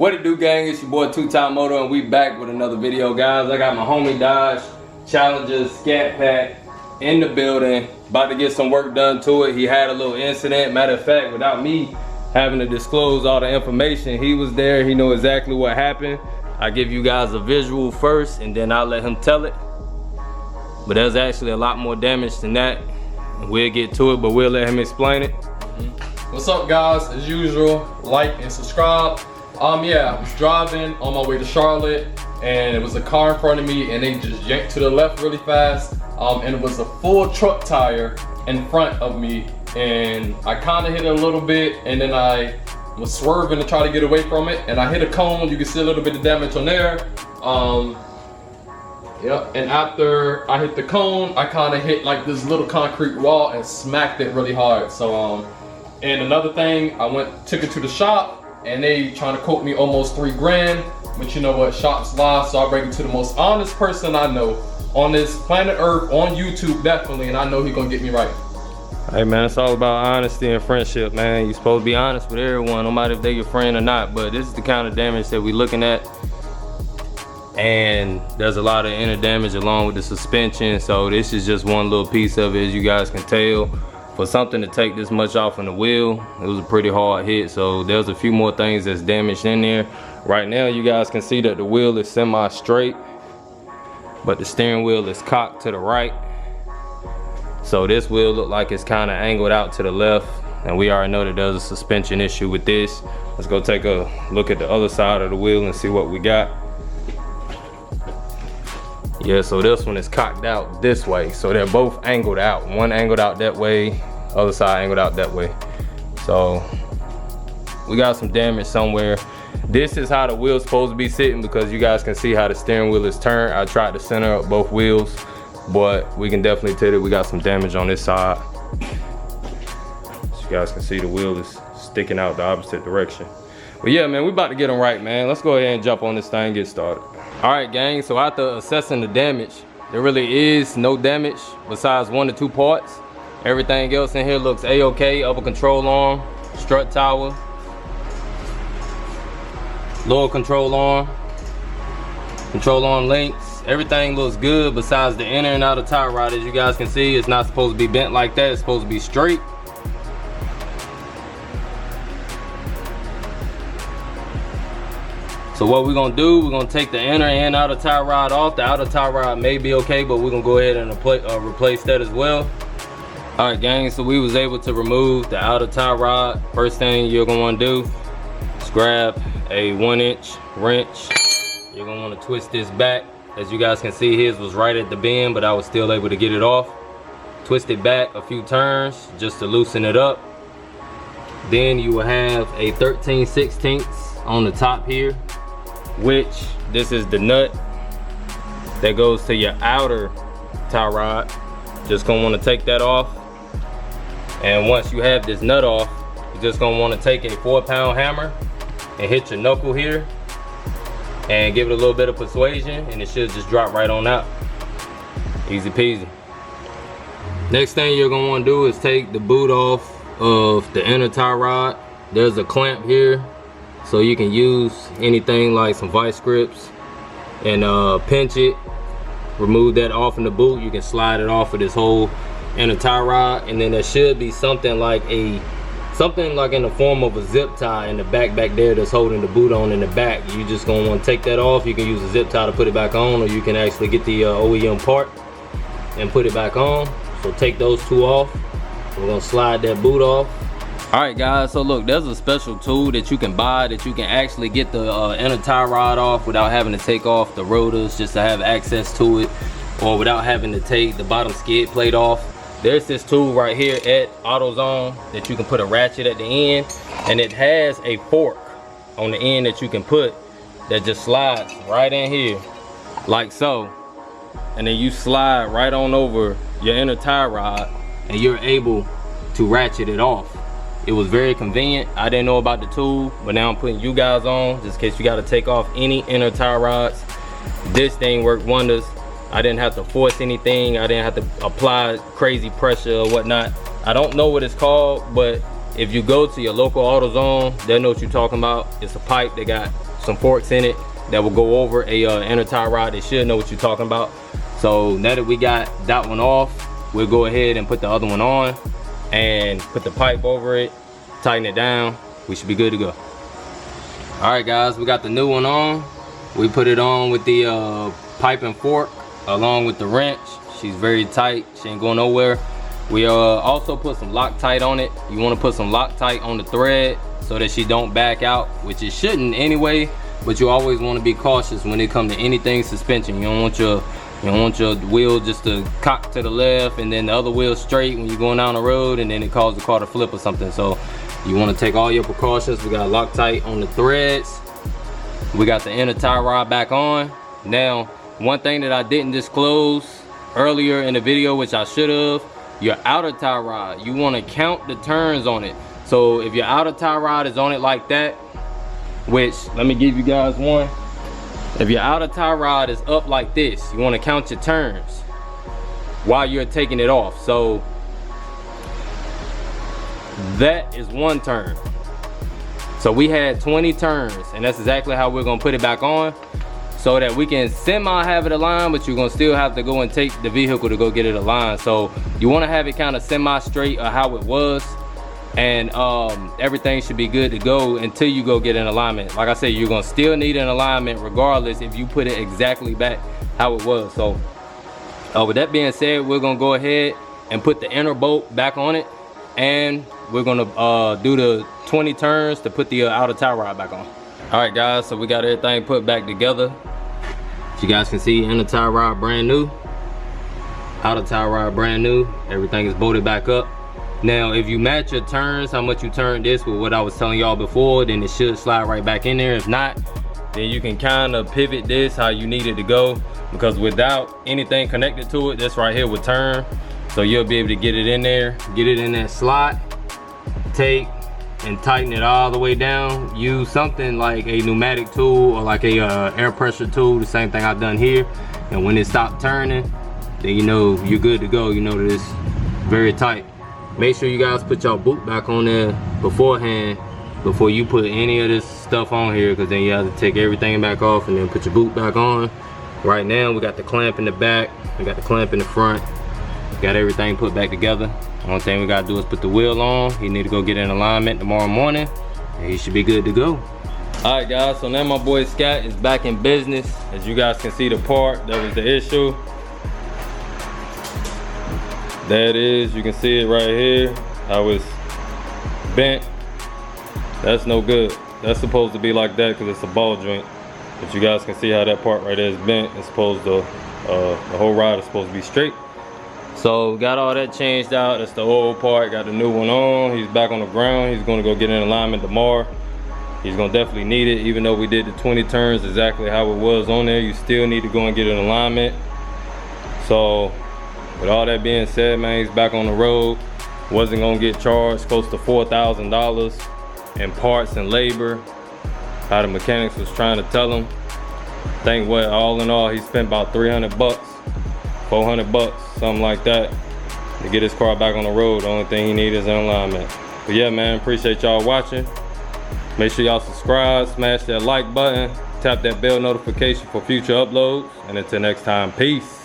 What it do, gang? It's your boy Two-Time Moto, and we back with another video, guys. I got my homie Dodge Challenger Scat Pack in the building, about to get some work done to it. He had a little incident. Matter of fact, without me having to disclose all the information, he was there. He knew exactly what happened. I give you guys a visual first, and then I'll let him tell it. But there's actually a lot more damage than that. We'll get to it, but we'll let him explain it. What's up, guys? As usual, like and subscribe. Yeah, I was driving on my way to Charlotte, and it was a car in front of me, and they just yanked to the left really fast. And it was a full truck tire in front of me, and I kind of hit it a little bit, and then I was swerving to try to get away from it, and I hit a cone. You can see a little bit of damage on there. Yep. And after I hit the cone, I kind of hit like this little concrete wall and smacked it really hard. So and another thing, took it to the shop, and they trying to quote me almost 3 grand, but you know what, shops lie, so I bring it to the most honest person I know on this planet Earth, on YouTube definitely, and I know he gonna get me right. Hey man, it's all about honesty and friendship, man. You're supposed to be honest with everyone, no matter if they're your friend or not, but this is the kind of damage that we're looking at, and there's a lot of inner damage along with the suspension, so this is just one little piece of it, as you guys can tell. For something to take this much off on the wheel, it was a pretty hard hit, so there's a few more things that's damaged in there. Right now you guys can see that the wheel is semi-straight, but the steering wheel is cocked to the right, so this wheel look like it's kind of angled out to the left, and we already know that there's a suspension issue with this. Let's go take a look at the other side of the wheel and see what we got. Yeah, so this one is cocked out this way, so they're both angled out. One angled out that way, other side angled out that way. So we got some damage somewhere. This is how the wheel's supposed to be sitting, because you guys can see how the steering wheel is turned. I tried to center up both wheels, but we can definitely tell that we got some damage on this side. As you guys can see, the wheel is sticking out the opposite direction. But yeah, man, we about to get them right, man. Let's go ahead and jump on this thing and get started. All right, gang, so after assessing the damage, there really is no damage besides 1 to 2 parts. Everything else in here looks a-okay. Upper control arm, strut tower, lower control arm links. Everything looks good besides the inner and outer tie rod. As you guys can see, it's not supposed to be bent like that. It's supposed to be straight. So what we're gonna do, we're gonna take the inner and outer tie rod off. The outer tie rod may be okay, but we're gonna go ahead and replace that as well. All right, gang, so we was able to remove the outer tie rod. First thing you're gonna wanna do is grab a 1-inch wrench. You're gonna wanna twist this back. As you guys can see, his was right at the bend, but I was still able to get it off. Twist it back a few turns just to loosen it up. Then you will have a 13/16 on the top here, which this is the nut that goes to your outer tie rod. Just gonna want to take that off, and once you have this nut off, you're just gonna want to take a 4-pound hammer and hit your knuckle here and give it a little bit of persuasion, and it should just drop right on out. Easy peasy. Next thing you're gonna want to do is take the boot off of the inner tie rod. There's a clamp here, so you can use anything like some vice grips and pinch it, remove that off in the boot. You can slide it off of this whole inner tie rod, and then there should be something like in the form of a zip tie in the back there that's holding the boot on in the back. You just gonna want to take that off. You can use a zip tie to put it back on, or you can actually get the OEM part and put it back on. So take those 2 off. We're gonna slide that boot off. All right, guys, so look, there's a special tool that you can buy that you can actually get the inner tie rod off without having to take off the rotors, just to have access to it, or without having to take the bottom skid plate off. There's this tool right here at AutoZone that you can put a ratchet at the end, and it has a fork on the end that you can put that just slides right in here like so, and then you slide right on over your inner tie rod, and you're able to ratchet it off. It was very convenient. I didn't know about the tool, but now I'm putting you guys on just in case you got to take off any inner tie rods. This thing worked wonders. I didn't have to force anything. I didn't have to apply crazy pressure or whatnot. I don't know what it's called, but if you go to your local AutoZone, they'll know what you're talking about. It's a pipe that got some forks in it that will go over a inner tie rod. They should know what you're talking about. So now that we got that one off, we'll go ahead and put the other one on and put the pipe over it, tighten it down. We should be good to go. All right guys, we got the new one on. We put it on with the pipe and fork along with the wrench. She's very tight, she ain't going nowhere. We also put some Loctite on it. You want to put some Loctite on the thread so that she don't back out, which it shouldn't anyway, but you always want to be cautious when it comes to anything suspension. You don't want your wheel just to cock to the left and then the other wheel straight when you're going down the road, and then it causes the car to flip or something. So you want to take all your precautions. We got Loctite on the threads. We got the inner tie rod back on. Now, one thing that I didn't disclose earlier in the video, which I should have, your outer tie rod, you want to count the turns on it. So if your outer tie rod is on it like that, which let me give you guys one. If your outer tie rod is up like this, you want to count your turns while you're taking it off. So that is one turn. So we had 20 turns, and that's exactly how we're gonna put it back on, so that we can semi have it aligned, but you're gonna still have to go and take the vehicle to go get it aligned. So you want to have it kind of semi straight or how it was, and everything should be good to go until you go get an alignment. Like I said, you're gonna still need an alignment regardless if you put it exactly back how it was. So with that being said, we're gonna go ahead and put the inner bolt back on it, and we're gonna do the 20 turns to put the outer tie rod back on. All right guys, so we got everything put back together. As you guys can see, inner tie rod brand new, outer tie rod brand new. Everything is bolted back up. Now if you match your turns, how much you turned this with what I was telling y'all before, then it should slide right back in there. If not, then you can kind of pivot this how you need it to go, because without anything connected to it, this right here would turn. So you'll be able to get it in there, get it in that slot, take and tighten it all the way down. Use something like a pneumatic tool or like a air pressure tool, the same thing I've done here. And when it stopped turning, then you know you're good to go. You know that it's very tight. Make sure you guys put your boot back on there beforehand before you put any of this stuff on here, because then you have to take everything back off and then put your boot back on. Right now we got the clamp in the back, we got the clamp in the front, got everything put back together. Only thing we gotta do is put the wheel on. He need to go get in alignment tomorrow morning, and he should be good to go. All right guys, so now my boy Scat is back in business. As you guys can see, the part that was the issue, there it is. You can see it right here, how it's bent. That's no good. That's supposed to be like that because it's a ball joint. But you guys can see how that part right there is bent. It's supposed to, the whole rod is supposed to be straight. So got all that changed out. That's the old part, got the new one on. He's back on the ground. He's gonna go get in alignment tomorrow. He's gonna definitely need it. Even though we did the 20 turns exactly how it was on there, you still need to go and get an alignment. So with all that being said, man, he's back on the road. Wasn't gonna get charged close to $4,000 in parts and labor, how the mechanics was trying to tell him. I think what, all in all, he spent about 300 bucks, 400 bucks, something like that, to get his car back on the road. The only thing he needs is an alignment. But yeah, man, appreciate y'all watching. Make sure y'all subscribe, smash that like button, tap that bell notification for future uploads, and until next time, peace.